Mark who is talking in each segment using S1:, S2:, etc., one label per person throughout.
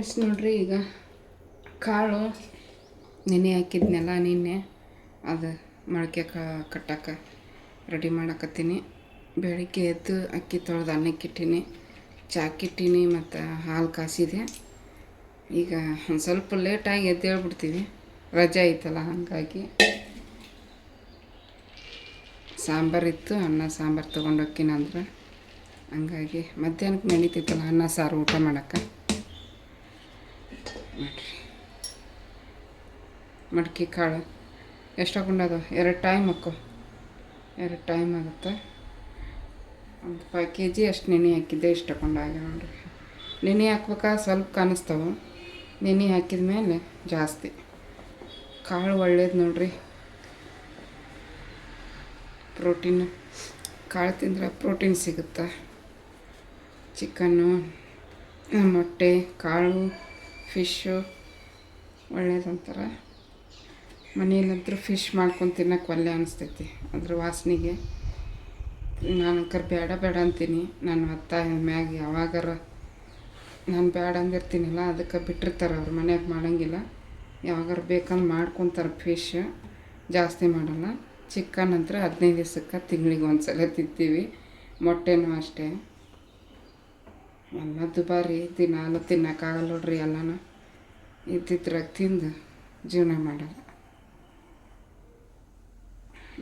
S1: Friends ನೋಡ್ರಿ, ಈಗ ಕಾಳು ನೆನೆ ಹಾಕಿದ್ನೆಲ್ಲ ನಿನ್ನೆ ಅದು ಮೊಳಕೆ ಕಟ್ಟಕ್ಕೆ ರೆಡಿ ಮಾಡಕತ್ತೀನಿ. ಬೆಳಿಗ್ಗೆ ಎದ್ದು ಅಕ್ಕಿ ತೊಳೆದು ಅನ್ನಕ್ಕಿಟ್ಟೀನಿ, ಚಾಕಿಟ್ಟೀನಿ ಮತ್ತು ಹಾಲು ಕಾಸಿದೆ. ಈಗ ಒಂದು ಸ್ವಲ್ಪ ಲೇಟಾಗಿ ಎದ್ದು ಹೇಳ್ಬಿಡ್ತೀವಿ, ರಜೆ ಐತಲ್ಲ, ಹಾಗಾಗಿ ಸಾಂಬಾರಿತ್ತು, ಅನ್ನ ಸಾಂಬಾರು ತೊಗೊಂಡೋಕ್ಕಿನಂದ್ರೆ ಹಂಗಾಗಿ ಮಧ್ಯಾಹ್ನಕ್ಕೆ ನೆನೀತೈತಲ್ಲ ಅನ್ನ ಸಾರು ಊಟ ಮಾಡೋಕ್ಕೆ. ನೋಡಿರಿ, ಮಡ್ಕೆ ಕಾಳು ಎಷ್ಟು ಹಾಕೊಂಡದು, 2 ಟೈಮ್ ಹಾಕೋ, 2 ಟೈಮ್ ಆಗುತ್ತೆ. ಒಂದು 5 kg ಅಷ್ಟು ನೆನೆ ಹಾಕಿದ್ದೆ, ಇಷ್ಟು ಹಾಕೊಂಡಾಗ ನೋಡಿರಿ. ನೆನೆ ಹಾಕ್ಬೇಕಾದ್ರೆ ಸ್ವಲ್ಪ ಕಾಣಿಸ್ತಾವೆ, ನೆನೆ ಹಾಕಿದ ಮೇಲೆ ಜಾಸ್ತಿ. ಕಾಳು ಒಳ್ಳೇದು ನೋಡಿರಿ, ಪ್ರೋಟೀನ್. ಕಾಳು ತಿಂದ್ರೆ ಪ್ರೋಟೀನ್ ಸಿಗುತ್ತೆ. ಚಿಕನ್ನು, ಮೊಟ್ಟೆ, ಕಾಳು, ಫಿಶ್ಶು ಒಳ್ಳೇದಂತಾರೆ. ಮನೆಯಲ್ಲಂತೂ ಫಿಶ್ ಮಾಡ್ಕೊಂಡು ತಿನ್ನೋಕೆ ಒಳ್ಳೆ ಅನಿಸ್ತೈತಿ, ಅದ್ರ ವಾಸನೆಗೆ. ನಾನು ಬೇಡ ಬೇಡ ಅಂತೀನಿ, ನಾನು ಒತ್ತಾಯ ಮ್ಯಾಗ ಯಾವಾಗಾರ ನಾನು ಬೇಡ ಅಂದಿರ್ತೀನಿಲ್ಲ, ಅದಕ್ಕೆ ಬಿಟ್ಟಿರ್ತಾರೆ ಅವ್ರು, ಮನ್ಯಾಗ ಮಾಡೋಂಗಿಲ್ಲ. ಯಾವಾಗಾರ ಬೇಕಂದ್ರೆ ಮಾಡ್ಕೊತಾರೆ ಫಿಶ್, ಜಾಸ್ತಿ ಮಾಡೋಲ್ಲ. ಚಿಕನ್ ಅಂತ 15 ದಿವ್ಸಕ್ಕೆ ತಿಂಗಳಿಗೆ ಒಂದು ಸಲ ತಿಂತೀವಿ. ಮೊಟ್ಟೆನೂ ಅಷ್ಟೇ. ಎಲ್ಲ ದುಬಾರಿ, ದಿನಾಲು ತಿನ್ನೋಕ್ಕಾಗಲ್ಲ ನೋಡ್ರಿ. ಎಲ್ಲನೂ ಇದ್ದಿದ್ರಾಗ ತಿಂದು ಜೀವನ ಮಾಡೋದು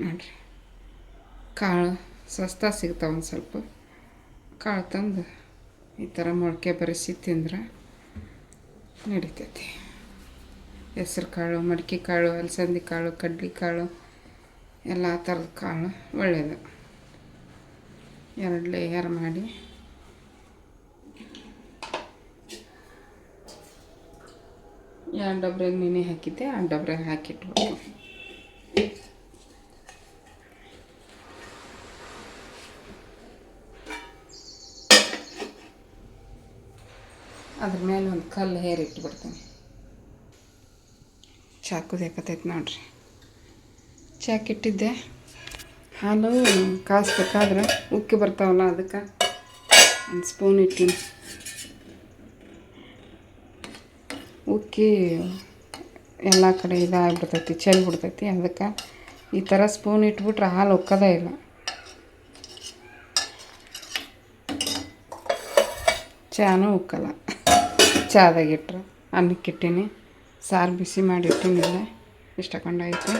S1: ನೋಡಿರಿ. ಕಾಳು ಸಸ್ತಾ ಸಿಗ್ತಾವೆ, ಒಂದು ಸ್ವಲ್ಪ ಕಾಳು ತಂದು ಈ ಥರ ಮೊಳಕೆ ಬರೆಸಿ ತಿಂದ್ರೆ ನಡಿತೈತಿ. ಹೆಸ್ರು ಕಾಳು, ಮಡಿಕೆ ಕಾಳು, ಅಲಸಂದೆ ಕಾಳು, ಕಡ್ಲೆ ಕಾಳು, ಎಲ್ಲ ಥರದ ಕಾಳು ಒಳ್ಳೆಯದು. 2 ಲೇಯರ್ ಮಾಡಿ ಡಬ್ರಾಗ ನೆನೆ ಹಾಕಿದ್ದೆ, ಡಬ್ರಾಗ ಹಾಕಿಟ್ಬಿಟ್ಟು ಅದ್ರ ಮೇಲೆ ಒಂದು ಕಲ್ಲು ಹೇರಿಟ್ಬಿಡ್ತೀನಿ. ಚಾಕುದೇಕತೈತೆ ನೋಡ್ರಿ. ಚಾಕಿಟ್ಟಿದ್ದೆ, ಹಾಲು ಕಾಸ್ಬೇಕಾದ್ರೆ ಉಕ್ಕಿ ಬರ್ತಾವಲ್ಲ, ಅದಕ್ಕೆ ಒಂದು ಸ್ಪೂನ್ ಇಟ್ಟೀನಿ. ಉಕ್ಕಿ ಎಲ್ಲ ಕಡೆ ಇದಾಗ್ಬಿಡ್ತೈತಿ, ಚೆಲ್ಬಿಡ್ತೈತಿ. ಅದಕ್ಕೆ ಈ ಥರ ಸ್ಪೂನ್ ಇಟ್ಬಿಟ್ರೆ ಹಾಲು ಉಕ್ಕೋದೇ ಇಲ್ಲ. ಚಾನೂ ಉಕ್ಕಲ್ಲ ಚಾದಾಗಿಟ್ರೆ. ಅನ್ನಕ್ಕಿಟ್ಟೀನಿ, ಸಾರು ಬಿಸಿ ಮಾಡಿ ಇಟ್ಟೀನಿಲ್ಲ, ಇಷ್ಟ ಹಾಕೊಂಡೈತೆ.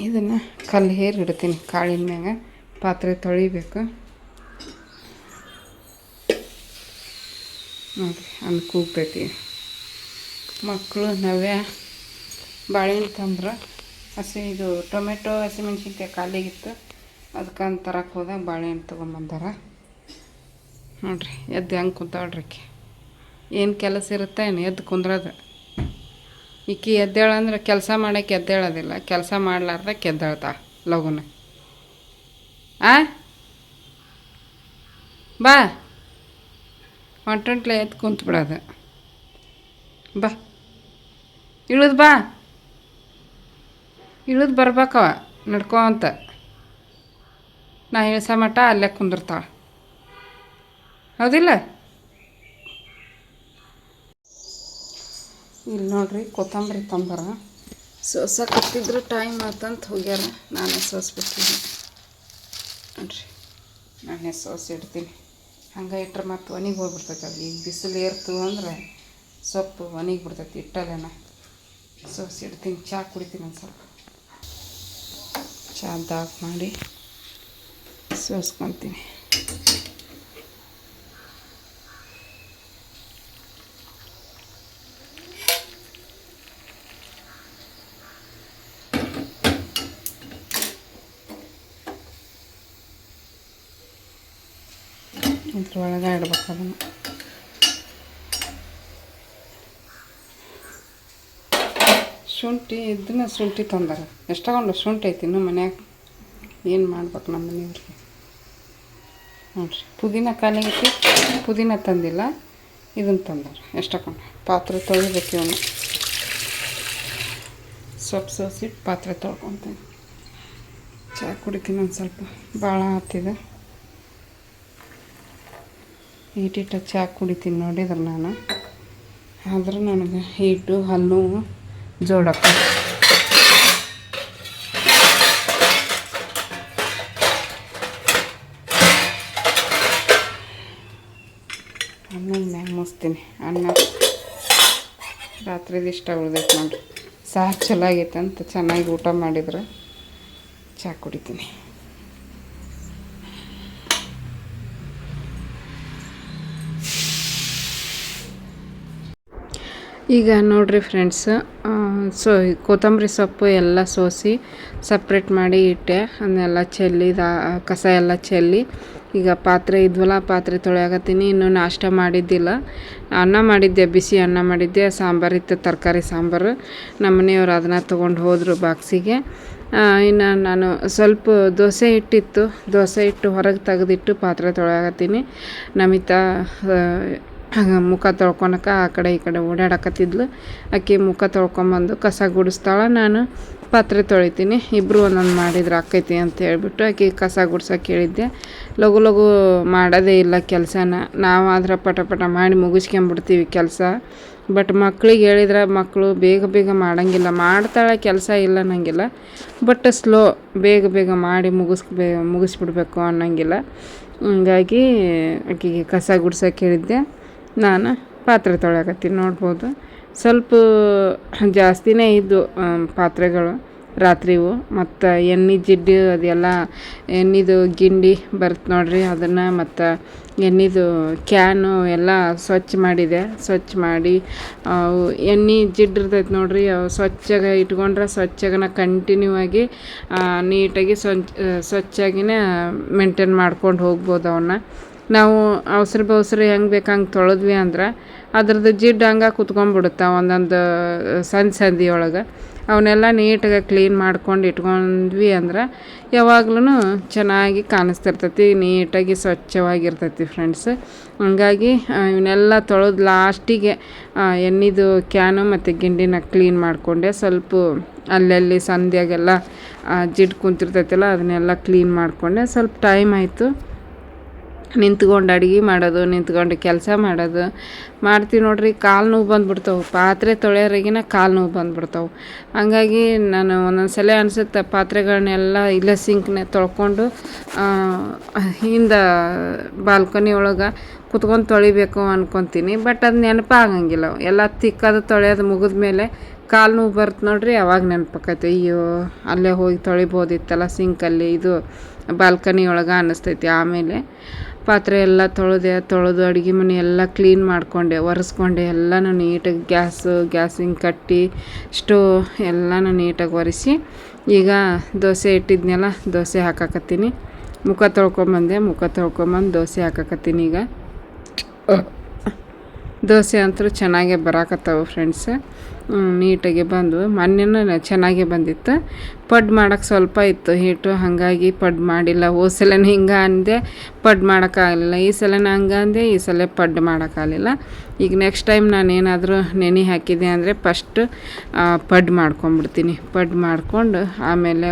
S1: ಇದನ್ನು ಕಲ್ಲು ಹೇರಿ ಇಡ್ತೀನಿ ಕಾಳಿನ ಮ್ಯಾಗ. ಪಾತ್ರೆ ತೊಳಿಬೇಕು ನೋಡಿರಿ, ಅನ್ನ ಕೂಗ್ತೈತಿ. ಮಕ್ಕಳು ನವ್ಯ ಬಾಳೆಹಣ್ಣು ತಂದ್ರೆ ಇದು ಟೊಮೆಟೊ, ಹಸಿಮೆಣ್ಸಿನ್ಕಾಯಿ ಖಾಲಿಗಿತ್ತು, ಅದಕ್ಕೆ ತರಕ್ಕೆ ಹೋದಾಗ ಬಾಳೆಹಣ್ಣು ತೊಗೊಂಬಂದಾರ ನೋಡಿರಿ. ಎದ್ದು ಹೆಂಗೆ ಕುಂತಾಳ್ರಿಕಿ, ಏನು ಕೆಲಸ ಇರುತ್ತೆ ಏನು ಎದ್ದು ಕುಂದ್ರದು. ಈಕಿ ಎದ್ದೇಳಂದ್ರೆ ಕೆಲಸ ಮಾಡೋಕ್ಕೆ ಎದ್ದೇಳೋದಿಲ್ಲ, ಕೆಲಸ ಮಾಡ್ಲಾರ್ದಕ್ಕೆ ಎದ್ದೇಳ್ತಾ ಲಗುನ. ಬಾ ಹೊಂಟಂಟ್ಲೆ ಎದ್ದು ಕುಂತ್ಬಿಡೋದು. ಬಾ ಇಳಿದು ಬಾ, ಇಳಿದು ಬರ್ಬೇಕವ ನಡ್ಕೊ ಅಂತ. ನಾ ಇಳಿಸೋ ಮಟ್ಟ ಅಲ್ಲೇ ಕುಂದಿರ್ತಾಳೆ, ಹೌದಿಲ್ಲ? ಇಲ್ಲಿ ನೋಡ್ರಿ, ಕೊತ್ತಂಬರಿ ತಂಬರ ಸೋಸಕತ್ತಿದ್ರು, ಟೈಮ್ ಆತಂತ ಹೋಗ್ಯಾರ. ನಾನೇ ಸೋಸ್ಬಿಡ್ತೀನಿ ನೋಡ್ರಿ. ನಾನೇ ಸೋಸಿಡ್ತೀನಿ. ಹಂಗೆ ಇಟ್ರೆ ಮತ್ತು ಒಣಗಿ ಹೋಗ್ಬಿಡ್ತೈತೆ. ಅದು ಈಗ ಬಿಸಿಲು ಏರ್ತು ಅಂದ್ರೆ ಸೊಪ್ಪು ಒಣಗಿ ಬಿಡ್ತೈತಿ. ಇಟ್ಟಲ್ಲೇನ ಸೋಸಿಡ್ತೀನಿ. ಚಹಾ ಕುಡಿತೀನಿ, ಒಂದು ಸ್ವಲ್ಪ ಚಹಾ ದಾಪ್ ಮಾಡಿ ಸೋಸ್ಕೊತೀನಿ. ಇದ್ರೊಳಗೆ ಇಡ್ಬೇಕು ಅದನ್ನು. ಶುಂಠಿ ಇದನ್ನ ಶುಂಠಿ ತಂದಾರ. ಎಷ್ಟು ತಗೊಂಡು ಶುಂಠಿ ಐತಿ ಇನ್ನೂ ಮನ್ಯಾಗ. ಏನು ಮಾಡ್ಬೇಕು ನಮ್ಮ ಮನೆಯವ್ರಿಗೆ ನೋಡಿರಿ. ಪುದೀನ ಖಾಲಿಗೈತಿ, ಪುದೀನ ತಂದಿಲ್ಲ, ಇದನ್ನು ತಂದಾರ. ಎಷ್ಟು ತಗೊಂಡು ಪಾತ್ರೆ ತೊಳಿಬೇಕು. ಇವನು ಸೊಪ್ಪು ಸೋಸಿಟ್ಟು ಪಾತ್ರೆ ತೊಳ್ಕೊತೀನಿ. ಚಹಾ ಕುಡಿತೀನಿ ಒಂದು ಸ್ವಲ್ಪ, ಭಾಳ ಆತಿದೆ. ಈಟಿಟ್ಟ ಚಹಾ ಕುಡಿತೀನಿ ನೋಡಿದ್ರೆ ನಾನು. ಆದ್ರೆ ನನಗೆ ಹೀಟು ಹಲ್ಲು ಜೋಡಕ್ಕ ಅನ್ನದ ಮ್ಯಾಗ ಮುಸ್ತೀನಿ. ಅನ್ನ ರಾತ್ರಿದು ಇಷ್ಟ ಉಳ್ದೈತೆ ನೋಡ್ರಿ. ಸಾರು ಚಲೋ ಆಗೈತೆ ಅಂತ ಚೆನ್ನಾಗಿ ಊಟ ಮಾಡಿದ್ರೆ ಚಹಾ ಕುಡಿತೀನಿ. ಈಗ ನೋಡಿರಿ ಫ್ರೆಂಡ್ಸ್, ಕೊತ್ತಂಬರಿ ಸೊಪ್ಪು ಎಲ್ಲ ಸೋಸಿ ಸಪ್ರೇಟ್ ಮಾಡಿ ಇಟ್ಟೆ. ಅದನ್ನೆಲ್ಲ ಚೆಲ್ಲಿ ಕಸ ಎಲ್ಲ ಚೆಲ್ಲಿ ಈಗ ಪಾತ್ರೆ ಇದ್ವಲ್ಲ, ಪಾತ್ರೆ ತೊಳೆಯಾಗತ್ತೀನಿ. ಇನ್ನೂ ನಾಷ್ಟ ಮಾಡಿದ್ದಿಲ್ಲ. ಅನ್ನ ಮಾಡಿದ್ದೆ, ಬಿಸಿ ಅನ್ನ ಮಾಡಿದ್ದೆ. ಸಾಂಬಾರು ಇತ್ತು, ತರಕಾರಿ ಸಾಂಬಾರು. ನಮ್ಮ ಮನೆಯವ್ರು ಅದನ್ನು ತೊಗೊಂಡು ಹೋದರು ಬಾಕ್ಸಿಗೆ. ಇನ್ನು ನಾನು ಸ್ವಲ್ಪ ದೋಸೆ ಹಿಟ್ಟಿತ್ತು, ದೋಸೆ ಹಿಟ್ಟು ಹೊರಗೆ ತೆಗೆದಿಟ್ಟು ಪಾತ್ರೆ ತೊಳೆಯಾಗತ್ತೀನಿ. ನಮಿತಾ ಮುಖ ತೊಳ್ಕೊಳಕ್ಕೆ ಆ ಕಡೆ ಈ ಕಡೆ ಓಡಾಡಕತ್ತಿದ್ಲು. ಆಕೆ ಮುಖ ತೊಳ್ಕೊಂಬಂದು ಕಸ ಗುಡಿಸ್ತಾಳೆ, ನಾನು ಪಾತ್ರೆ ತೊಳಿತೀನಿ. ಇಬ್ಬರು ಒಂದೊಂದು ಮಾಡಿದ್ರೆ ಆಕೈತಿ ಅಂತ ಹೇಳ್ಬಿಟ್ಟು ಆಕೆ ಕಸ ಗುಡ್ಸೋಕೆ ಹೇಳಿದ್ದೆ. ಲಘು ಲಘು ಮಾಡೋದೇ ಇಲ್ಲ ಕೆಲಸನ. ನಾವು ಆದ್ರೆ ಪಟ ಪಟ ಮಾಡಿ ಮುಗಿಸ್ಕೊಂಬಿಡ್ತೀವಿ ಕೆಲಸ. ಬಟ್ ಮಕ್ಳಿಗೆ ಹೇಳಿದ್ರೆ ಮಕ್ಕಳು ಬೇಗ ಬೇಗ ಮಾಡೋಂಗಿಲ್ಲ. ಮಾಡ್ತಾಳೆ, ಕೆಲಸ ಇಲ್ಲ ಅನ್ನಂಗಿಲ್ಲ, ಬಟ್ ಸ್ಲೋ, ಬೇಗ ಬೇಗ ಮಾಡಿ ಮುಗಿಸ್ಬಿಡ್ಬೇಕು ಅನ್ನೋಂಗಿಲ್ಲ. ಹಂಗಾಗಿ ಆಕೆಗೆ ಕಸ ಗುಡ್ಸೋಕೆ ಹೇಳಿದ್ದೆ. ನಾನು ಪಾತ್ರೆ ತೊಳೆಯಕತ್ತೀನಿ. ನೋಡ್ಬೋದು ಸ್ವಲ್ಪ ಜಾಸ್ತಿನೇ ಇದ್ದು ಪಾತ್ರೆಗಳು ರಾತ್ರಿವು. ಮತ್ತು ಎಣ್ಣೆ ಜಿಡ್ಡು ಅದೆಲ್ಲ ಎಣ್ಣೆದು ಗಿಂಡಿ ಬರುತ್ತೆ ನೋಡ್ರಿ, ಅದನ್ನು ಮತ್ತು ಎಣ್ಣೆದು ಕ್ಯಾನು ಎಲ್ಲ ಸ್ವಚ್ಛ ಮಾಡಿದೆ. ಸ್ವಚ್ಛ ಮಾಡಿ ಎಣ್ಣೆ ಜಿಡ್ಡು ಇರ್ತೈತೆ ನೋಡ್ರಿ, ಅವು ಸ್ವಚ್ಛಗೆ ಇಟ್ಕೊಂಡ್ರೆ ಸ್ವಚ್ಛಗನ ಕಂಟಿನ್ಯೂ ಆಗಿ ನೀಟಾಗಿ ಸ್ವಚ್ಛಾಗಿನೇ ಮೇಂಟೈನ್ ಮಾಡ್ಕೊಂಡು ಹೋಗ್ಬೋದು ಅವನ್ನ. ನಾವು ಅವಸರ ಬವಸರ ಹೆಂಗೆ ಬೇಕು ಹಂಗೆ ತೊಳೆದ್ವಿ ಅಂದ್ರೆ ಅದ್ರದ್ದು ಜಿಡ್ಡು ಹಂಗೆ ಕುತ್ಕೊಂಡ್ಬಿಡುತ್ತೆ ಒಂದೊಂದು ಸಂದಿಯೊಳಗೆ. ಅವನ್ನೆಲ್ಲ ನೀಟಾಗಿ ಕ್ಲೀನ್ ಮಾಡ್ಕೊಂಡು ಇಟ್ಕೊಂಡ್ವಿ ಅಂದ್ರೆ ಯಾವಾಗ್ಲೂ ಚೆನ್ನಾಗಿ ಕಾಣಿಸ್ತಿರ್ತೈತಿ, ನೀಟಾಗಿ ಸ್ವಚ್ಛವಾಗಿರ್ತೈತಿ ಫ್ರೆಂಡ್ಸ್. ಹಂಗಾಗಿ ಇವನ್ನೆಲ್ಲ ತೊಳೆದು ಲಾಸ್ಟಿಗೆ ಎಣ್ಣೆದು ಕ್ಯಾನು ಮತ್ತು ಗಿಂಡಿನ ಕ್ಲೀನ್ ಮಾಡಿಕೊಂಡೆ. ಸ್ವಲ್ಪ ಅಲ್ಲಲ್ಲಿ ಸಂದಿಯಾಗೆಲ್ಲ ಜಿಡ್ಡು ಕುಂತಿರ್ತೈತಲ್ಲ ಅದನ್ನೆಲ್ಲ ಕ್ಲೀನ್ ಮಾಡಿಕೊಂಡೆ. ಸ್ವಲ್ಪ ಟೈಮ್ ಆಯಿತು. ನಿಂತ್ಕೊಂಡು ಅಡುಗೆ ಮಾಡೋದು, ನಿಂತ್ಕೊಂಡು ಕೆಲಸ ಮಾಡೋದು ಮಾಡ್ತೀವಿ ನೋಡ್ರಿ. ಕಾಲು ನೋವು ಬಂದುಬಿಡ್ತಾವೆ, ಪಾತ್ರೆ ತೊಳೆಯೋರಿಗಿನ ಕಾಲು ನೋವು ಬಂದುಬಿಡ್ತಾವೆ. ಹಂಗಾಗಿ ನಾನು ಒಂದೊಂದು ಸಲ ಅನಿಸುತ್ತೆ ಪಾತ್ರೆಗಳನ್ನೆಲ್ಲ ಇಲ್ಲೇ ಸಿಂಕ್ನೆ ತೊಳ್ಕೊಂಡು ಹಿಂದೆ ಬಾಲ್ಕನಿ ಒಳಗೆ ಕುತ್ಕೊಂಡು ತೊಳಿಬೇಕು ಅಂದ್ಕೊತೀನಿ. ಬಟ್ ಅದು ನೆನಪಾಗಂಗಿಲ್ಲ. ಎಲ್ಲ ತಿಕ್ಕೋದು ತೊಳೆಯೋದು ಮುಗಿದ ಮೇಲೆ ಕಾಲು ನೋವು ಬರುತ್ತೆ ನೋಡ್ರಿ, ಅವಾಗ ನೆನಪಾಕೈತೆ, ಅಯ್ಯೋ ಅಲ್ಲೇ ಹೋಗಿ ತೊಳಿಬೋದಿತ್ತಲ್ಲ ಸಿಂಕಲ್ಲಿ, ಇದು ಬಾಲ್ಕನಿ ಒಳಗೆ ಅನ್ನಿಸ್ತೈತಿ. ಆಮೇಲೆ ಪಾತ್ರೆ ಎಲ್ಲ ತೊಳೆದು ಅಡುಗೆ ಮನೆ ಎಲ್ಲ ಕ್ಲೀನ್ ಮಾಡಿಕೊಂಡೆ, ಒರೆಸ್ಕೊಂಡೆ. ಎಲ್ಲನೂ ನೀಟಾಗಿ ಗ್ಯಾಸಿಂಗ್ ಕಟ್ಟಿ ಸ್ಟೋವ್ ಎಲ್ಲನೂ ನೀಟಾಗಿ ಒರೆಸಿ ಈಗ ದೋಸೆ ಇಟ್ಟಿದ್ನೆಲ್ಲ ದೋಸೆ ಹಾಕಾಕತ್ತೀನಿ. ಮುಖ ತೊಳ್ಕೊಂಬಂದು ದೋಸೆ ಹಾಕಾಕತ್ತೀನಿ. ಈಗ ದೋಸೆ ಅಂತೂ ಚೆನ್ನಾಗೇ ಬರಾಕತ್ತವು ಫ್ರೆಂಡ್ಸ್. ನೀಟಾಗಿ ಬಂದವು. ಮೊನ್ನೆನೂ ಚೆನ್ನಾಗೇ ಬಂದಿತ್ತು. ಪಡ್ಡು ಮಾಡೋಕ್ಕೆ ಸ್ವಲ್ಪ ಇತ್ತು ಹಿಟ್ಟು, ಹಾಗಾಗಿ ಪಡ್ಡು ಮಾಡಿಲ್ಲ. ಹೋದ ಸಲನೂ ಹಿಂಗೆ ಅಂದೆ, ಪಡ್ಡು ಮಾಡೋಕ್ಕಾಗಲಿಲ್ಲ. ಈ ಸಲನೂ ಹಂಗೆ ಅಂದೆ, ಈ ಸಲ ಪಡ್ಡು ಮಾಡೋಕ್ಕಾಗಲಿಲ್ಲ. ಈಗ ನೆಕ್ಸ್ಟ್ ಟೈಮ್ ನಾನು ಏನಾದರೂ ನೆನೆ ಹಾಕಿದೆ ಅಂದರೆ ಫಸ್ಟ್ ಪಡ್ಡು ಮಾಡ್ಕೊಂಬಿಡ್ತೀನಿ. ಪಡ್ಡು ಮಾಡಿಕೊಂಡು ಆಮೇಲೆ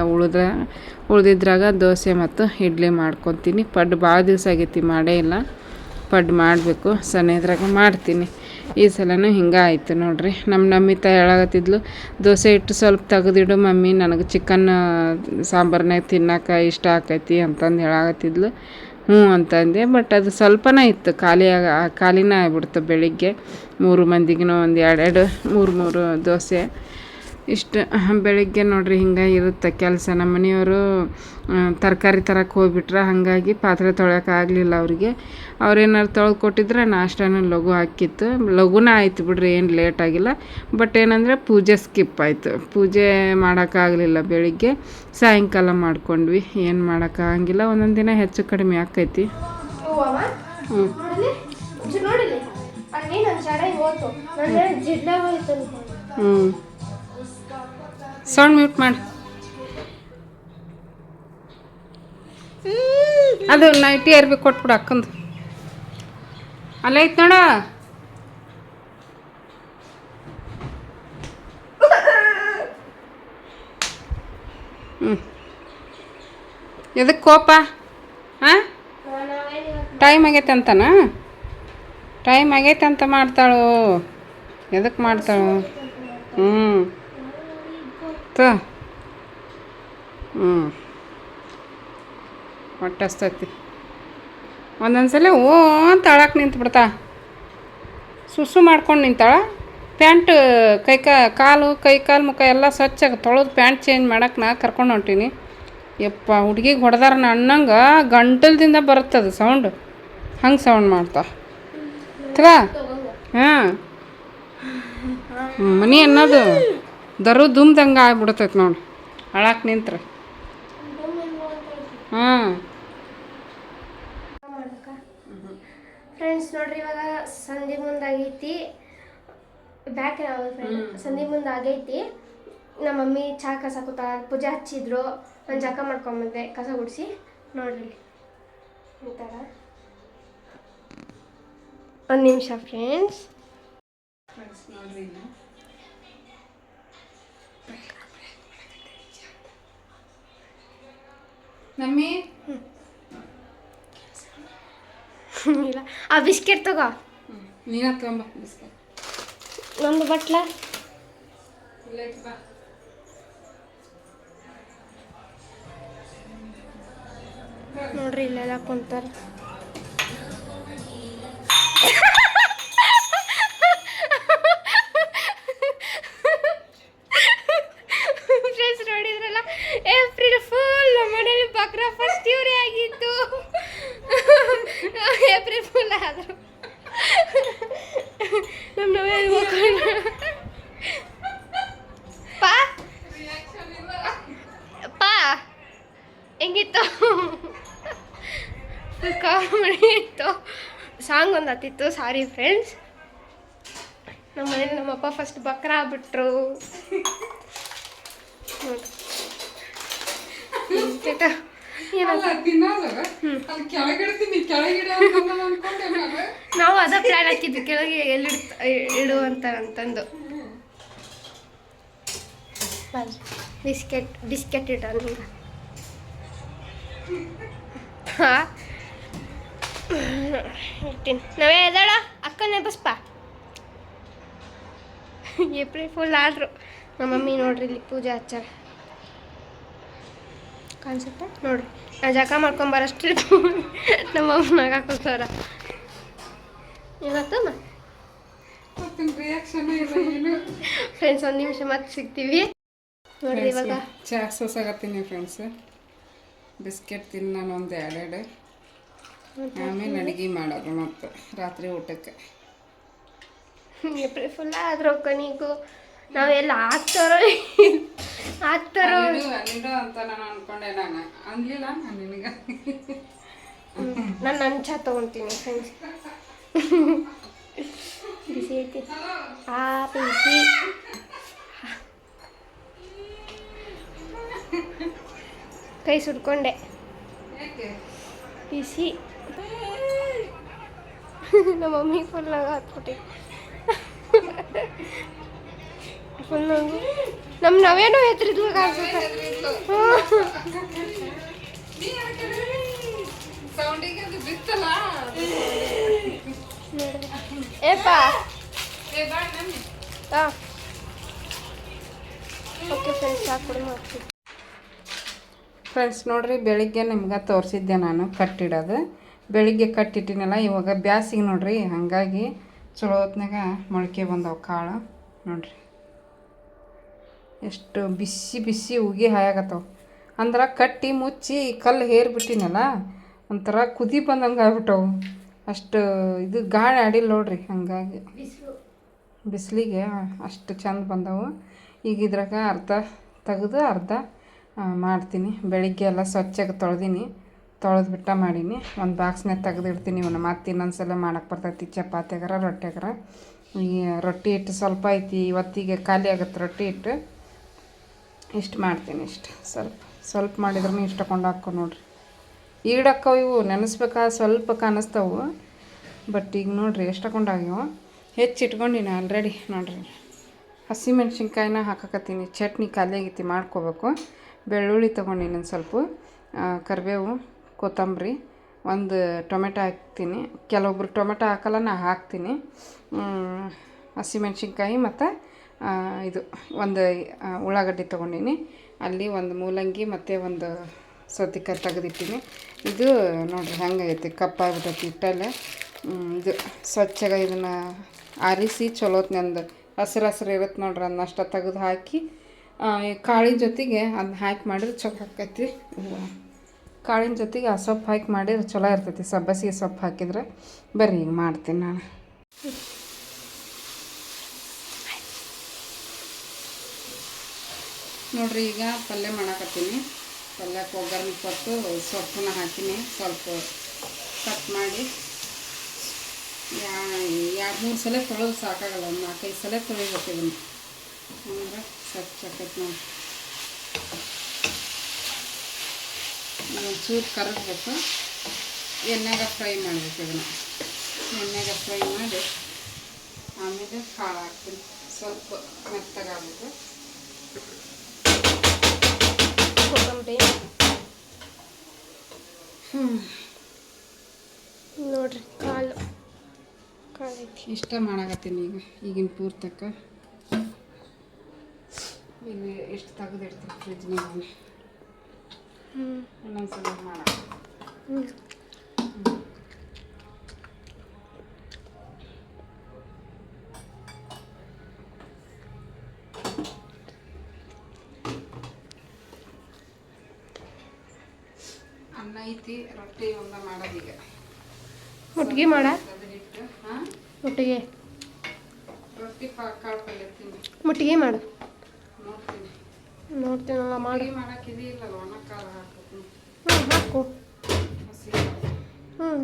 S1: ಉಳಿದಿದ್ರಾಗ ದೋಸೆ ಮತ್ತು ಇಡ್ಲಿ ಮಾಡ್ಕೊತೀನಿ. ಪಡ್ಡು ಭಾಳ ದಿವಸ ಆಗೈತಿ ಮಾಡೇ ಇಲ್ಲ. ಪಡ್ಡು ಮಾಡಬೇಕು, ಸನೇದ್ರಾಗ ಮಾಡ್ತೀನಿ. ಈ ಸಲನೂ ಹಿಂಗೆ ಆಯಿತು ನೋಡ್ರಿ. ನಮ್ಮಿತಾ ಹೇಳಾಕತ್ತಿದ್ಲು, ದೋಸೆ ಹಿಟ್ಟು ಸ್ವಲ್ಪ ತೆಗೆದಿಡು ಮಮ್ಮಿ, ನನಗೆ ಚಿಕನ್ ಸಾಂಬಾರ್ನಾಗ ತಿನ್ನೋಕೆ ಇಷ್ಟ ಆಕೈತಿ ಅಂತಂದು ಹೇಳಾಕತ್ತಿದ್ಲು. ಹ್ಞೂ ಅಂತಂದೆ. ಬಟ್ ಅದು ಸ್ವಲ್ಪನೇ ಇತ್ತು, ಖಾಲಿನೇ ಆಗ್ಬಿಡ್ತು. ಬೆಳಿಗ್ಗೆ 3 ಮಂದಿಗೂ ಒಂದು 2-3 ದೋಸೆ ಇಷ್ಟು. ಬೆಳಿಗ್ಗೆ ನೋಡ್ರಿ ಹಿಂಗೆ ಇರುತ್ತೆ ಕೆಲಸ. ನಮ್ಮ ಮನೆಯವರು ತರಕಾರಿ ತರಕ್ಕೆ ಹೋಗ್ಬಿಟ್ರೆ, ಹಾಗಾಗಿ ಪಾತ್ರೆ ತೊಳೆಯೋಕ್ಕಾಗಲಿಲ್ಲ ಅವ್ರಿಗೆ. ಅವ್ರೇನಾದ್ರು ತೊಳೆದು ಕೊಟ್ಟಿದ್ರೆ ನಾಷ್ಟನೂ ಲಘು ಹಾಕಿತ್ತು. ಲಘುನ ಆಯ್ತು ಬಿಡ್ರಿ, ಏನು ಲೇಟ್ ಆಗಿಲ್ಲ. ಬಟ್ ಏನಂದರೆ ಪೂಜೆ ಸ್ಕಿಪ್ ಆಯಿತು. ಪೂಜೆ ಮಾಡೋಕ್ಕಾಗಲಿಲ್ಲ. ಬೆಳಿಗ್ಗೆ ಸಾಯಂಕಾಲ ಮಾಡ್ಕೊಂಡ್ವಿ. ಏನು ಮಾಡೋಕ್ಕಾಗಂಗಿಲ್ಲ, ಒಂದೊಂದು ದಿನ ಹೆಚ್ಚು ಕಡಿಮೆ ಆಕೈತಿ. ಸೌಂಡ್ ಮ್ಯೂಟ್ ಮಾಡಿ. ಅದು ನೈಟಿ ಅರ್ಬಿ ಕೊಟ್ಬಿಡು ಅಕ್ಕಂದು. ಅಲ್ಲೇ ಐತೆ ನೋಡ. ಎದಕ್ಕೆ ಕೋಪ? ಹಾಂ, ಟೈಮ್ ಆಗೈತೆ ಅಂತನಾ? ಟೈಮ್ ಆಗೈತೆ ಅಂತ ಮಾಡ್ತಾಳು. ಎದಕ್ಕೆ ಮಾಡ್ತಾಳು? ಹ್ಞೂ ಹ್ಞೂ ಹೊಟ್ಟೆ ಹಸ್ತೈತಿ. ಒಂದೊಂದ್ಸಲ ಓ ಅಂತ ಅಳಕ್ಕೆ ನಿಂತ್ಬಿಡ್ತಾ. ಸುಸು ಮಾಡ್ಕೊಂಡು ನಿಂತಾಳ. ಪ್ಯಾಂಟ್ ಕಾಲು ಮುಖ ಎಲ್ಲ ಸ್ವಚ್ಛಾಗಿ ತೊಳೆದು ಪ್ಯಾಂಟ್ ಚೇಂಜ್ ಮಾಡಕ್ಕೆ ನಾ ಕರ್ಕೊಂಡು ಹೊಂಟೀನಿ. ಯಪ್ಪ ಹುಡುಗಿಗೆ ಹೊಡೆದಾರ ಅನ್ನಂಗೆ ಗಂಟಲದಿಂದ ಬರುತ್ತದು ಸೌಂಡು. ಹಂಗೆ ಸೌಂಡ್ ಮಾಡ್ತಾ ಹಾಂ ಮನೆ ಅನ್ನೋದು ದುಮ್ದಂಗೆ ಆಗ್ಬಿಡ್ತೈತೆ ನೋಡಿ ಅಳಕ್ಕೆ ನಿಂತ್ರೆ. ಹಾಂ
S2: ಫ್ರೆಂಡ್ಸ್ ನೋಡ್ರಿ, ಇವಾಗ ಸಂಧಿ ಮುಂದಾಗೈತಿ. ಬ್ಯಾಕ್ ಸಂಧಿ ಮುಂದಾಗೈತಿ. ನಮ್ಮ ಮಮ್ಮಿ ಚಹಾ ಕಸ ಕೂತ ಪೂಜೆ ಹಚ್ಚಿದ್ರು. ನಾನು ಜಳಕ ಮಾಡ್ಕೊಂಬಂದೆ ಕಸ ಗುಡಿಸಿ. ನೋಡ್ರಿ ಈ ಥರ ಒಂದು ನಿಮಿಷ ಫ್ರೆಂಡ್ಸ್.
S1: ನೋಡ್ರಿ ನಮ್ಮಿ
S2: ಇಲ್ಲ ಆ ಬಿಸ್ಕೆಟ್ ತಗೋ.
S1: ನೀನ ತಗೊಂಬ ಬಿಸ್ಕೆಟ್.
S2: ನಮ್ದು ಬಟ್ಲ ನೋಡ್ರಿ ಇಲ್ಲೆಲ್ಲ ಕುಂತಾರ. ಫ್ರೆಂಡ್ಸ್ ನೋಡಿದ್ರಲ್ಲ, ಏಪ್ರಿಲ್ ಫುಲ್ ಮನೇಲಿ ಬಕ್ರಾ ಫಸ್ಟ್ ಇವ್ರೇ ಆಗಿತ್ತು. ಏಪ್ರಿಲ್ ಫುಲ್ ಆದರು ನಮ್ಮ ಪಾ ಹೆಂಗಿತ್ತು? ಕಾಮಿಡಿ ಇತ್ತು. ಸಾಂಗ್ ಒಂದು ಹತ್ತಿತ್ತು. Sorry friends. ನಮ್ಮ ಮನೇಲಿ ನಮ್ಮಪ್ಪ ಫಸ್ಟ್ ಬಕ್ರಾ ಆಗ್ಬಿಟ್ರು. ನಾವು ಅದ ಪ್ಲಾನ್ ಹಾಕಿದ್ವಿ, ಕೆಳಗೆ ಎಲ್ಲಿ ಇಡುವಂತ ಅಂತಂದು. ಬಿಸ್ಕೆಟ್ ಇಡ ಇಟ್ಟಿನಿ. ನಾವೇ ಎದಾಳ ಅಕ್ಕನೇ ಬಸ್ಪ. ಏಪ್ರಿಲ್ ಫುಲ್ ಆದ್ರು. ನಮ್ಮ ಮಮ್ಮಿ ನೋಡ್ರಿ ಇಲ್ಲಿ ಪೂಜೆ ಹಚ್ಚಾರ ಕಾಣಿಸುತ್ತೆ ನೋಡ್ರಿ. ನಾ ಜಳಕ ಮಾಡ್ಕೊಂಬರಷ್ಟ್ರಿ ನಮ್ಮ ಅಮ್ಮನಾಗ ಹಾಕೋತಾರ. ಏನಾಯ್ತಮ್ಮ ಫ್ರೆಂಡ್ಸ್? ಒಂದು ನಿಮಿಷ ಮತ್ತೆ ಸಿಗ್ತೀವಿ ನೋಡ್ರಿ. ಇವಾಗ
S1: ಚಾ ಸೋಸಾಗತ್ತೀನಿ ಫ್ರೆಂಡ್ಸ್. ಬಿಸ್ಕೆಟ್ ತಿನ್ನು ನಾನು ಒಂದು ಎರಡೆರಡು. ಆಮೇಲೆ ಅಡುಗೆ ಮಾಡೋದು ಮತ್ತು ರಾತ್ರಿ ಊಟಕ್ಕೆ.
S2: ಏಪ್ರಿಲ್ ಫುಲ್ ಆದ್ರೂ ಕಣಿಗೂ ನಾವೆಲ್ಲ ಆಗ್ತಾರೋ
S1: ಅಂತ ನಾನು ಅನ್ಕೊಂಡೆ. ನಾನು ಅನ್ಲಿಲ್ಲ ನಾನು ನಿನಗೆ.
S2: ನಾನು ನನ್ನ ಚಾ ತೊಗೊತೀನಿ ಫ್ರೆಂಡ್ಸ್. ಬಿಸಿ ಐತಿ ಬಿಸಿ. ಕೈ ಸುಡ್ಕೊಂಡೆ ಬಿಸಿ. ನಮ್ಮ ಮಮ್ಮಿ ಫುಲ್ ಹಾಕ್ಬಿಟ್ಟೆ. ಫುಲ್ ನಮ್ಮ ನಾವೇನೋ ಹೆತ್ರಿದ್ಲು ಕಾಣಿಸುತ್ತೆ. ಏಪಾ ಓಕೆ ಫ್ರೆಂಡ್ಸ್, ಹಾಕ್ಬಿಡಿ ಮಾಡ್ತೀವಿ.
S1: ಫ್ರೆಂಡ್ಸ್ ನೋಡ್ರಿ, ಬೆಳಿಗ್ಗೆ ನಿಮ್ಗೆ ತೋರಿಸಿದ್ದೆ ನಾನು ಕಟ್ಟಿಡೋದು. ಬೆಳಿಗ್ಗೆ ಕಟ್ಟಿಟ್ಟಿನಲ್ಲ, ಇವಾಗ ಬ್ಯಾಸಿಗೆ ನೋಡ್ರಿ, ಹಾಗಾಗಿ ಚಲೋ ಹೊತ್ನಾಗ ಮೊಳಕೆ ಬಂದವು ಕಾಳು ನೋಡ್ರಿ. ಎಷ್ಟು ಬಿಸಿ ಬಿಸಿ ಉಗಿ ಹಾಯಾಗತ್ತವ ಅಂದ್ರೆ ಕಟ್ಟಿ ಮುಚ್ಚಿ ಕಲ್ಲು ಹೇರ್ಬಿಟ್ಟಿನಲ್ಲ, ಒಂಥರ ಕುದಿ ಬಂದಂಗೆ ಆಗ್ಬಿಟ್ಟವು. ಅಷ್ಟು ಇದು ಗಾಳಿ ಆಡಿಲ್ಲ ನೋಡ್ರಿ, ಹಾಗಾಗಿ ಬಿಸಿಲಿಗೆ ಅಷ್ಟು ಚಂದ ಬಂದವು. ಈಗ ಇದ್ರಾಗ ಅರ್ಧ ತೆಗೆದು ಅರ್ಧ ಮಾಡ್ತೀನಿ. ಬೆಳಿಗ್ಗೆ ಎಲ್ಲ ಸ್ವಚ್ಛಾಗಿ ತೊಳೆದ್ಬಿಟ್ಟ ಮಾಡೀನಿ. ಒಂದು ಬಾಕ್ಸ್ನಾಗ ತೆಗೆದಿಡ್ತೀನಿ. ಇವನ್ನ ಮತ್ತೆ ಇನ್ನೊಂದ್ಸಲ ಮಾಡಕ್ಕೆ ಬರ್ತೈತಿ, ಚಪಾತಿಯಾಗಾರ ರೊಟ್ಟಿಯಾಗಾರ. ಈ ರೊಟ್ಟಿ ಹಿಟ್ಟು ಸ್ವಲ್ಪ ಐತಿ, ಇವತ್ತಿಗೆ ಖಾಲಿ ಆಗುತ್ತೆ ರೊಟ್ಟಿ ಹಿಟ್ಟು. ಇಷ್ಟು ಮಾಡ್ತೀನಿ. ಇಷ್ಟು ಸ್ವಲ್ಪ ಮಾಡಿದ್ರೂ ಇಷ್ಟು ಕೊಂಡು ಹಾಕೋ ನೋಡ್ರಿ. ಈಡಕ್ಕವು ಇವು ನೆನೆಸ್ಬೇಕಾ ಸ್ವಲ್ಪ ಕಾಣಿಸ್ತಾವು. ಬಟ್ ಈಗ ನೋಡ್ರಿ ಎಷ್ಟು ಕೊಂಡಾಗ್ಯವ. ಹೆಚ್ಚಿಟ್ಕೊಂಡಿನಿ ಆಲ್ರೆಡಿ ನೋಡ್ರಿ. ಹಸಿಮೆಣ್ಸಿನ್ಕಾಯಿನ ಹಾಕಕತ್ತೀನಿ. ಚಟ್ನಿ ಖಾಲಿ ಆಗೈತಿ, ಮಾಡ್ಕೋಬೇಕು. ಬೆಳ್ಳುಳ್ಳಿ ತೊಗೊಂಡಿನಿ ಒಂದು ಸ್ವಲ್ಪ, ಕರಿಬೇವು, ಕೊತ್ತಂಬರಿ, ಒಂದು ಟೊಮೆಟೊ ಹಾಕ್ತೀನಿ. ಕೆಲವೊಬ್ರು ಟೊಮೆಟೊ ಹಾಕಲ್ಲ, ನಾ ಹಾಕ್ತೀನಿ. ಹಸಿಮೆಣ್ಸಿನ್ಕಾಯಿ ಮತ್ತು ಇದು ಒಂದು ಉಳ್ಳಾಗಡ್ಡಿ ತೊಗೊಂಡಿನಿ. ಅಲ್ಲಿ ಒಂದು ಮೂಲಂಗಿ ಮತ್ತು ಒಂದು ಸೌತೆಕಾಯಿ ತೆಗೆದಿಟ್ಟಿನಿ. ಇದು ನೋಡಿರಿ ಹೆಂಗೈತಿ, ಕಪ್ಪಾಗ್ಬಿಟ್ಟೈತಿ ಹಿಟ್ಟಲ್ಲೇ. ಇದು ಸ್ವಚ್ಛಗೆ ಇದನ್ನು ಆರಿಸಿ ಚಲೋತ್ನಂದು ಹಸಿರು ಇರುತ್ತೆ ನೋಡ್ರಿ, ಅದನ್ನ ಅಷ್ಟು ತೆಗೆದು ಹಾಕಿ ಕಾಳಿನ ಜೊತೆಗೆ ಅದನ್ನ ಹಾಕಿ ಮಾಡಿದ್ರೆ ಚಲೋ ಆಕೈತಿ. ಕಾಳಿನ ಜೊತೆಗೆ ಆ ಸೊಪ್ಪು ಹಾಕಿ ಮಾಡಿದ್ರೆ ಚಲೋ ಇರ್ತೈತಿ. ಸಬ್ಬಸಿಗೆ ಸೊಪ್ಪು ಹಾಕಿದ್ರೆ ಬರ್ರಿ ಈಗ ಮಾಡ್ತೀನಿ ನಾನು. ನೋಡ್ರಿ ಈಗ ಪಲ್ಯ ಮಾಡಾಕತ್ತೀನಿ. ಪಲ್ಯಕ್ಕೆ ಒಗ್ಗರಣೆ ಕೊಟ್ಟು ಸೊಪ್ಪನ್ನ ಹಾಕಿನಿ. ಸ್ವಲ್ಪ ಕಟ್ ಮಾಡಿ 2-3 ಸಲ ತೊಳೆದು ಸಾಕಾಗಲ್ಲ, ಒಂದು 4-5 ಸಲ ತೊಳಿಬೇಕು ಇದನ್ನು. ಅಂದ್ರೆ ಸ್ವಚ್ಛ ಆಕೈತಿ ನೋಡಿ. ಒಂಚೂರು ಕರಗಬೇಕು. ಎಣ್ಣೆಗೆ ಫ್ರೈ ಮಾಡಬೇಕು ಇದನ್ನು. ಎಣ್ಣೆಗೆ ಫ್ರೈ ಮಾಡಿ ಆಮೇಲೆ ಕಾಳು ಹಾಕ್ತೀನಿ. ಸ್ವಲ್ಪ ಮೆತ್ತಗಾಗಬೇಕು.
S2: ಕೊತ್ತಂಬರಿ ನೋಡ್ರಿ ಕಾಳು ಐತಿ.
S1: ಇಷ್ಟ ಮಾಡಾಕತ್ತೀನಿ ಈಗಿನ ಪೂರ್ತಕ್ಕ. ಈಗ ಎಷ್ಟು ತೆಗೆದಿಡ್ತೀನಿ ಫ್ರಿಜ್ನಾಗ. ಇನ್ನೊಂದ್ಸಲ ಮಾಡ. ಅನ್ನ ಐತಿ, ರೊಟ್ಟಿ ಒಂದ ಮಾಡೋದೀಗ.
S2: ಮುಟ್ಟಿಗೆ ಮಾಡ
S1: ಹಾಂ,
S2: ಮುಟ್ಟಿಗೆ
S1: ರೊಟ್ಟಿ ಕಾಳು ಪಲ್ಯ ತಿನ್ನಿ.
S2: ಮುಟ್ಟಿಗೆ ಮಾಡು.
S1: ನೋಡ್ತೀನಲ್ಲ
S2: ಮಾಡಿ
S1: ಮಾಡಾಕಿದೀ ಇಲ್ಲ, ಒಣ ಕಾಳು ಹಾಕ್ಬೇಕು.
S2: ಹಾಕು.
S1: ಹಸಿ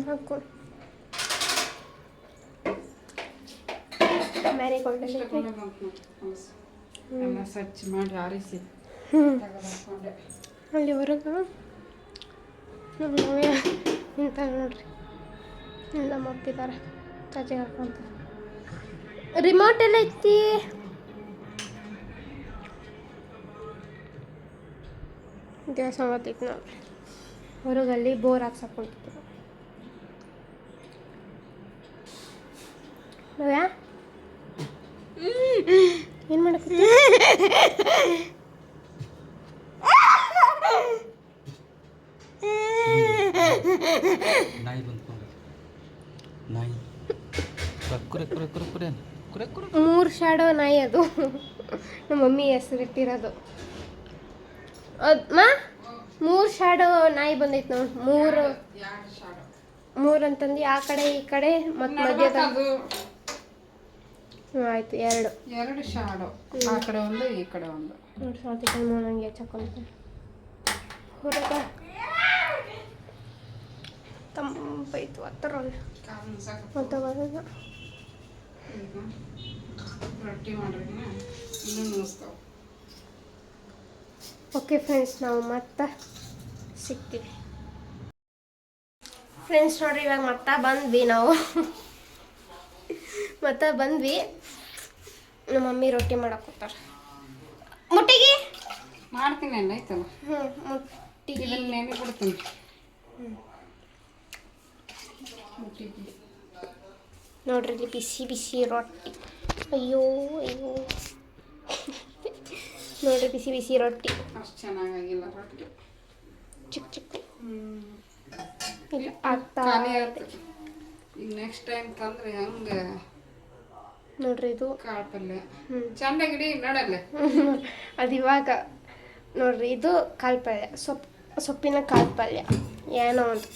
S2: ಹಾಕು. ಮ್ಯಾರಿಗೋಲ್ಡ್
S1: ಎಲ್ಲ ಸ್ವಚ್ಛ ಮಾಡಿ ಆರಿಸಿ ತೆಗೆದುಕೊಂಡೆ.
S2: ಅಲ್ಲಿ ಹೊರಗೆ ನಮ್ಮವೇ ಇಂತ ನೋಡ್ರಿ, ನಮ್ಮ ಅಪ್ಪಿದ್ದಾರೆ ಚಾಚೆ ಹಾಕೊಂತ. ರಿಮೋಟ್ ಎಲ್ಲ ಐತಿ. ಗ್ಯಾಸ್ ಆಗತ್ತೈತಿ ನೋಡ್ರಿ. ಹೊರಗಲ್ಲಿ ಬೋರ್ ಹಾಕ್ಸಕ್ಕೊಂತಿತ್ತು. ನಾವ್ಯಾ ಏನು ಮಾಡಕ್ಕೆ
S3: ನಾಯಿ ಬಂದ್ಕೊಂಡು ನಾಯಿ ಕುರೆ ಕುರೆ ಕುರೆ ಕುರೆ ಕುರೆ ಕುರೆ
S2: 3 ಶಾಡೋ ನಾಯಿ ಅದು. ನಮ್ಮ ಮಮ್ಮಿ ಹೆಸರಿಟ್ಟಿರೋದು ಮಾ. 3 ಶಾಡೋ ನಾಯಿ ಬಂದೈತೆ ನೋಡಿ. 3 ಅಂತಂದು ಆ ಕಡೆ ಈ ಕಡೆ ಮತ್ತು ಮಧ್ಯದ. ಆಯ್ತು, 2
S1: ಶಾಡೋ. ಆ ಕಡೆ ಒಂದು, ಈ ಕಡೆ ಒಂದು.
S2: ನೋಡಿ ಸೌತೆಕಾಯಿ ಮೂಲಂಗಿ ಹಚ್ಕೊಂತ ಹೊರಗ ತಂಪೈತು ವಾತಾವರಣ.
S1: ರೊಟ್ಟಿ ಮಾಡ್ರಿ, ಇನ್ನೂ ನುಸ್ತಾವ.
S2: ಓಕೆ ಫ್ರೆಂಡ್ಸ್, ನಾವು ಮತ್ತೆ ಸಿಗ್ತೀವಿ. ಫ್ರೆಂಡ್ಸ್ ನೋಡ್ರಿ, ಇವಾಗ ಮತ್ತೆ ಬಂದ್ವಿ ನಾವು. ಮತ್ತೆ ಬಂದ್ವಿ. ನಮ್ಮ ಮಮ್ಮಿ ರೊಟ್ಟಿ ಮಾಡಕ್ಕೆ ಹೋಗ್ತಾರ. ಮುಟ್ಟಿಗೆ
S1: ಮಾಡ್ತೀನಿ ಅಲ್ಲ, ಆಯ್ತಲ್ಲ.
S2: ಮುಟ್ಟಿಗೆ
S1: ಇದನ್ನ ನೆನೆ ಬಿಡ್ತೀನಿ. ಮುಟ್ಟಿಗೆ
S2: ನೋಡ್ರಿ, ಇಲ್ಲಿ ಬಿಸಿ ಬಿಸಿ ರೊಟ್ಟಿ. ಅಯ್ಯೋ ಅಯ್ಯೋ ನೋಡ್ರಿ, ಬಿಸಿ ಬಿಸಿ ರೊಟ್ಟಿ.
S1: ಅಷ್ಟು ಚೆನ್ನಾಗಾಗಿಲ್ಲ ರೊಟ್ಟಿ,
S2: ಚಿಕ್ಕ ಚಿಕ್ಕ.
S1: ಖಾಲಿ ಆಗ್ತದೆ. ಈಗ ನೆಕ್ಸ್ಟ್ ಟೈಮ್ ತಂದ್ರೆ ಹಂಗೆ
S2: ನೋಡ್ರಿ, ಇದು
S1: ಕಾಳು ಪಲ್ಯ ಚಂದಾಗಿಡಿ ನೋಡಲ್ಲ.
S2: ಅದು ಇವಾಗ ನೋಡ್ರಿ, ಇದು ಕಾಳು ಪಲ್ಯ, ಸೊಪ್ಪಿನ ಕಾಳು ಪಲ್ಯ. ಏನೋ ಒಂದು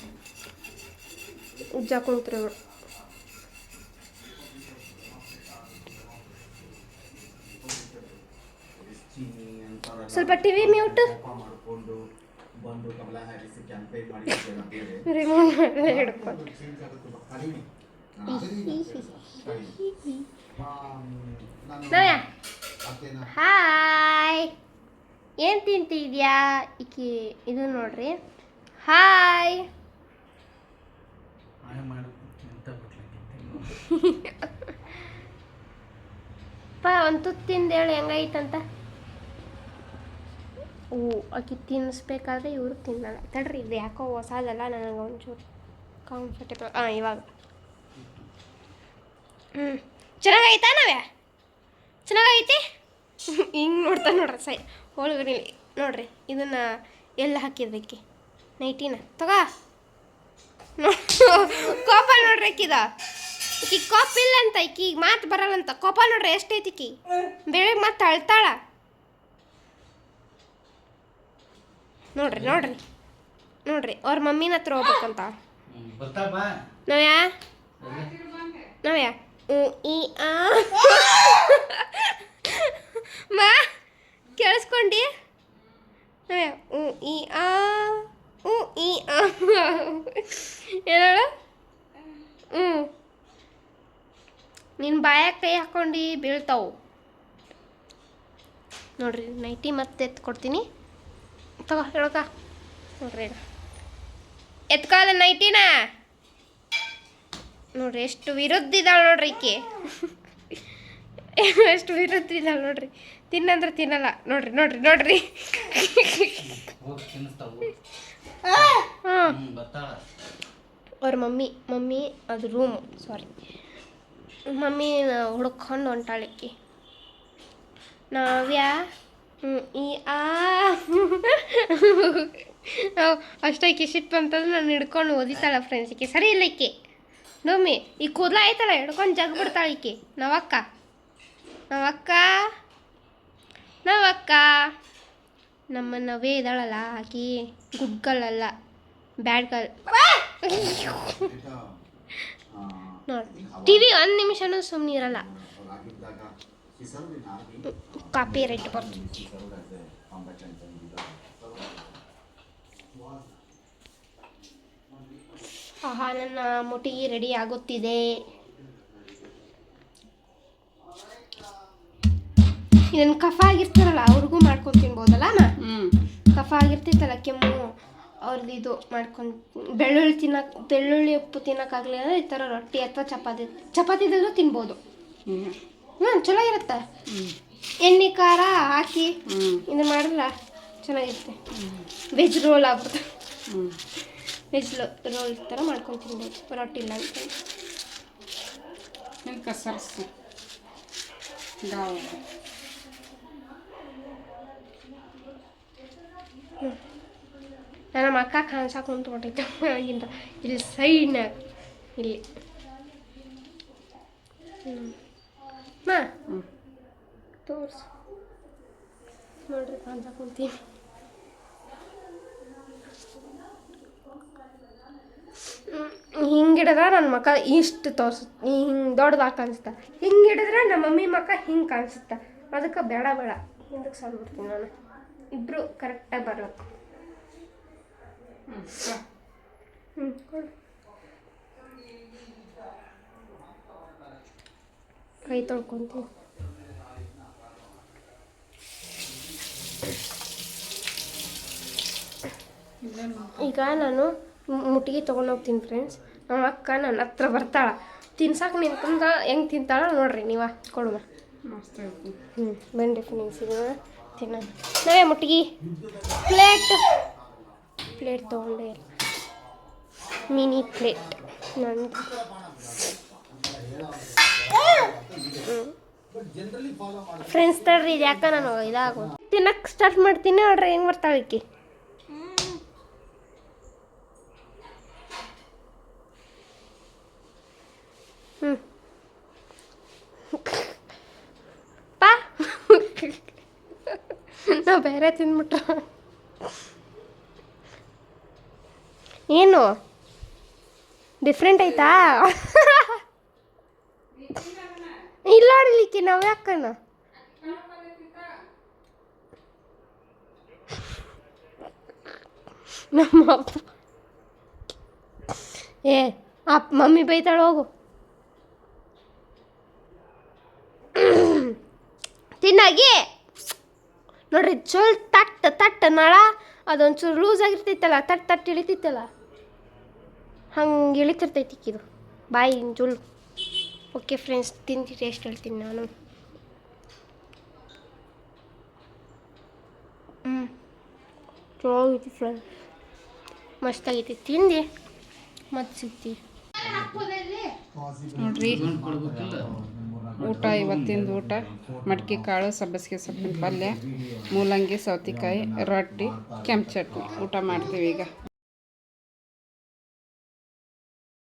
S2: ಉಜ್ಜ ಕುಂತ್ರಿ ಇವರು. ಸ್ವಲ್ಪ ಟಿವಿ ಮ್ಯೂಟ್. ರಿಮೋಟ್ ಹಿಡ್ಕೊಂಡು ಹಾಯ್. ಏನು ತಿಂತಿದ್ಯಾ ಈಕಿ? ಇದು ನೋಡ್ರಿ, ಹಾಯ್. ಒಂದು ತುತ್ತು ತಿಂದೇಳು ಹೆಂಗೈತಂತ. ಆಕಿ ತಿನ್ನಿಸ್ಬೇಕಾದ್ರೆ ಇವರು ತಿನ್ನಲ್ಲ. ತಡ್ರಿ, ಇದು ಯಾಕೋ ಹೊಸದಲ್ಲ, ನನಗೆ ಒಂಚೂರು ಕಂಫರ್ಟೇಬಲ್ ಇವಾಗ ಚೆನ್ನಾಗೈತಾ ನಾವ್ಯಾ ಚೆನ್ನಾಗೈತಿ ಹಿಂಗೆ ನೋಡ್ತಾ ನೋಡ್ರಿ ಒಳಗಡೆ ನೋಡ್ರಿ ಇದನ್ನು ಎಲ್ಲ ಹಾಕಿದ್ದಕ್ಕೆ ನೈಟಿನ ತಗೋ ಕೋಪ ನೋಡ್ರಿ ಆಕಿದ ಈಕಿ ಕೋಪ ಇಲ್ಲ ಅಂತ ಈಕಿ ಮಾತು ಬರಲ್ಲಂತ ಕೋಪ ನೋಡ್ರಿ ಎಷ್ಟೈತಿ ಈಕಿ ಬೆಳಗ್ಗೆ ಮತ್ತೆ ಅಳ್ತಾಳ ನೋಡ್ರಿ ನೋಡ್ರಿ ನೋಡ್ರಿ ಅವ್ರ ಮಮ್ಮಿನ ಹತ್ರ ಹೋಗ್ಬೇಕಂತ
S3: ಬರ್ತಾ ಬಾ
S2: ನಾವ್ಯಾ ನಾವ್ಯಾ ಈ ಆ ಮಾ ಕೇಳಿಸ್ಕೊಂಡಿ ನಾವ್ಯಾ ಈ ಆ ಈ ಆ ಹೇಳು ನಿನ್ನ ಬಾಯಾಗ ಕೈ ಹಾಕ್ಕೊಂಡು ಬೀಳ್ತಾವು ನೋಡ್ರಿ ನೈಟಿ ಮತ್ತೆ ಎತ್ಕೊಡ್ತೀನಿ ತಗೋ ಹೇಳಕ್ಕ ನೋಡ್ರಿ ಎತ್ಕೊಳ್ಳ ನೈಟಿನ ನೋಡ್ರಿ ಎಷ್ಟು ವಿರುದ್ಧ ಇದ್ದಾಳೆ ನೋಡ್ರಿ ಈಕೆ ಎಷ್ಟು ವಿರುದ್ಧ ಇದ್ದಾಳೆ ನೋಡ್ರಿ ತಿನ್ನಂದ್ರೆ ತಿನ್ನಲ್ಲ ನೋಡ್ರಿ ನೋಡ್ರಿ ನೋಡ್ರಿ
S3: ಹೋಗಿ ತಿನ್ನಿಸ್ತಾವು
S2: ಹಾಂ
S3: ಬರ್ತಾಳ
S2: ಅವ್ರ ಮಮ್ಮಿ ಅದು ರೂಮ್ ಸಾರಿ ಮಮ್ಮಿ ಹುಡ್ಕೊಂಡು ಹೊಂಟಾಳಿಕ್ಕಿ ನಾವ್ಯಾ ಈ ಆ ಅಷ್ಟಾಕಿ ಸಿಟ್ಟು ಅಂತಂದ್ರೆ ನಾನು ಹಿಡ್ಕೊಂಡು ಓದಿತಾಳ ಫ್ರೆಂಡ್ಸ್ ಈಕೆ ಸರಿ ಇಲ್ಲ ಈಕೆ ನೋಮ್ಮಿ ಈ ಕೂದಲ ಆಯ್ತಲ್ಲ ಹಿಡ್ಕೊಂಡು ಜಗ್ ಬಿಡ್ತಾಳೆ ಈಕೆ ನಾವಕ್ಕ ನಮ್ಮ ನವೇ ಇದ್ದಾಳಲ್ಲ ಆಕಿ ಗುಡ್ ಗರ್ಲ್ ಅಲ್ಲ ಬ್ಯಾಡ್ ಗರ್ಲ್ ನೋಡಿ ಟಿ ವಿ ಒಂದು ನಿಮಿಷನೂ ಸುಮ್ಮನೆ ಇರಲ್ಲ ಕಾಪಿ ರೈಟ್ ಬರ್ತೈತಿ ಆಹಾ ನನ್ನ ಮುಟ್ಟಿಗೆ ರೆಡಿ ಆಗುತ್ತಿದೆ ಇದನ್ನು ಕಫ ಆಗಿರ್ತಾರಲ್ಲ ಅವ್ರಿಗೂ ಮಾಡ್ಕೊಂಡು ತಿನ್ಬೋದಲ್ಲ ಅಮ್ಮ ಕಫ ಆಗಿರ್ತೈತಲ್ಲ ಕೆಮ್ಮು ಅವ್ರದ್ದು ಇದು ಮಾಡ್ಕೊಂಡು ಬೆಳ್ಳುಳ್ಳಿ ಉಪ್ಪು ತಿನ್ನೋಕ್ಕಾಗಲಿಲ್ಲ ಈ ಥರ ರೊಟ್ಟಿ ಅಥವಾ ಚಪಾತಿದಾದ್ರೂ ತಿನ್ಬೋದು ಚಲೋ ಇರುತ್ತೆ ಎಣ್ಣೆ ಖಾರ ಹಾಕಿ ಇದು ಮಾಡಿದ್ರೆ ಚೆನ್ನಾಗಿರುತ್ತೆ ವೆಜ್ ರೋಲ್ ಆಗ್ಬಿಡುತ್ತೆ ವೆಜ್ ರೋಲ್ ಥರ ಮಾಡ್ಕೊಂಡು ತಿನ್ಬೋದು ರೊಟ್ಟಿ ಇಲ್ಲ ಅಂತ
S1: ಸರ್ಸು ಗಾವ
S2: ನನ್ನ ಅಕ್ಕ ಕಾಣ್ಸಕ್ಕೆ ಕುಂತ್ಕೊಂಡಿದ್ದೆ ಆಗಿಂದ ಇಲ್ಲಿ ಸೈಡ್ನಾಗ ಇಲ್ಲಿ ಮಾ ತೋರ್ಸು ನೋಡ್ರಿ ಕಾಣ್ಸಕ್ಕೆ ಕುಂತೀನಿ ಹಿಂಗೆ ಹಿಡಿದ್ರೆ ನನ್ನ ಮಕ್ಕ ಇಷ್ಟು ತೋರ್ಸುತ್ತೆ ಹಿಂಗೆ ದೊಡ್ಡದಾಗಿ ಕಾಣಿಸುತ್ತೆ ಹಿಂಗೆ ಹಿಡಿದ್ರೆ ನಮ್ಮ ಮಮ್ಮಿ ಮಕ್ಕ ಹಿಂಗೆ ಕಾಣಿಸುತ್ತೆ ಅದಕ್ಕೆ ಬೇಡ ಹಿಂದಕ್ಕೆ ಸಾಲ್ಬಿಡ್ತೀನಿ ನಾನು ಇಬ್ಬರು ಕರೆಕ್ಟಾಗಿ ಬರಬೇಕು ಕೈ ತೊಳ್ಕೊಂತೀನಿ ಈಗ ನಾನು ಮುಟ್ಟಿಗೆ ತೊಗೊಂಡೋಗ್ತೀನಿ ಫ್ರೆಂಡ್ಸ್ ನಮ್ಮ ಅಕ್ಕ ನನ್ನ ಹತ್ರ ಬರ್ತಾಳ ತಿನ್ಸಕ್ಕೆ ನಿಂತಂದ ಹೆಂಗೆ ತಿಂತಾಳ ನೋಡ್ರಿ ನೀವ ಕೊಡುವ ಬನ್ನಿ ನೀವು ಸಿಗೋಣ ತಿನ್ನೋಣ ನಾವೇ ಮುಟ್ಟಿಗೆ ಪ್ಲೇಟ್ ತೊಗೊಂಡೆ ಮಿನಿ ಪ್ಲೇಟ್ ನಂದು ಫ್ರೆಂಡ್ಸ್ ತಡ್ರಿ ಇದು ಯಾಕೆ ನಾನು ಇದಾಗೋದು ತಿನ್ನಕ್ಕೆ ಸ್ಟಾರ್ಟ್ ಮಾಡ್ತೀನಿ ನೋಡ್ರಿ ಹೆಂಗೆ ಬರ್ತಾಳಿಕೆ ಪಾ ನಾವು ಬೇರೆ ತಿಂದ್ಬಿಟ್ಟ ಏನು ಡಿಫ್ರೆಂಟ್ ಆಯ್ತಾ ಇಲ್ಲ ನೋಡ್ಲಿಕ್ಕೆ ನಾವು ಯಾಕಣ್ಣ ನಮ್ಮ ಅಪ್ಪ ಮಮ್ಮಿ ಬೈತಾಳ ಹೋಗು ತಿನ್ನಾಗಿ ನೋಡ್ರಿ ಚೋಲ್ ತಟ್ಟ ನಳ ಅದೊಂಚೂರು ಲೂಸ್ ಆಗಿರ್ತೈತಲ್ಲ ತಟ್ ಇಳಿತೈತಲ್ಲ ಹಂಗೆ ಇಳಿತಿರ್ತೈತಿ ಇದು ಬಾಯಿ ಜುಲ್ ಓಕೆ ಫ್ರೆಂಡ್ಸ್ ತಿಂದು ಟೇಸ್ಟ್ ಹೇಳ್ತೀನಿ ನಾನು ಚಲೋ ಆಗೈತಿ ಫ್ರೆಂಡ್ಸ್ ಮಸ್ತಾಗೈತಿ ತಿಂದು ಮತ್ತೆ ಸಿಗ್ತೀವಿ.
S1: ನೋಡ್ರಿ
S3: ಕೊಡ್ಬೇಕಿಲ್ಲ
S1: ಊಟ, ಇವತ್ತಿಂದು ಊಟ ಮಡಿಕೆ ಕಾಳು, ಸಬ್ಬಸಿಗೆ ಸೊಪ್ಪಿನ ಪಲ್ಯ, ಮೂಲಂಗಿ, ಸೌತೆಕಾಯಿ, ರೊಟ್ಟಿ, ಕೆಂಪು ಚಟ್ನಿ ಊಟ ಮಾಡ್ತೀವಿ ಈಗ.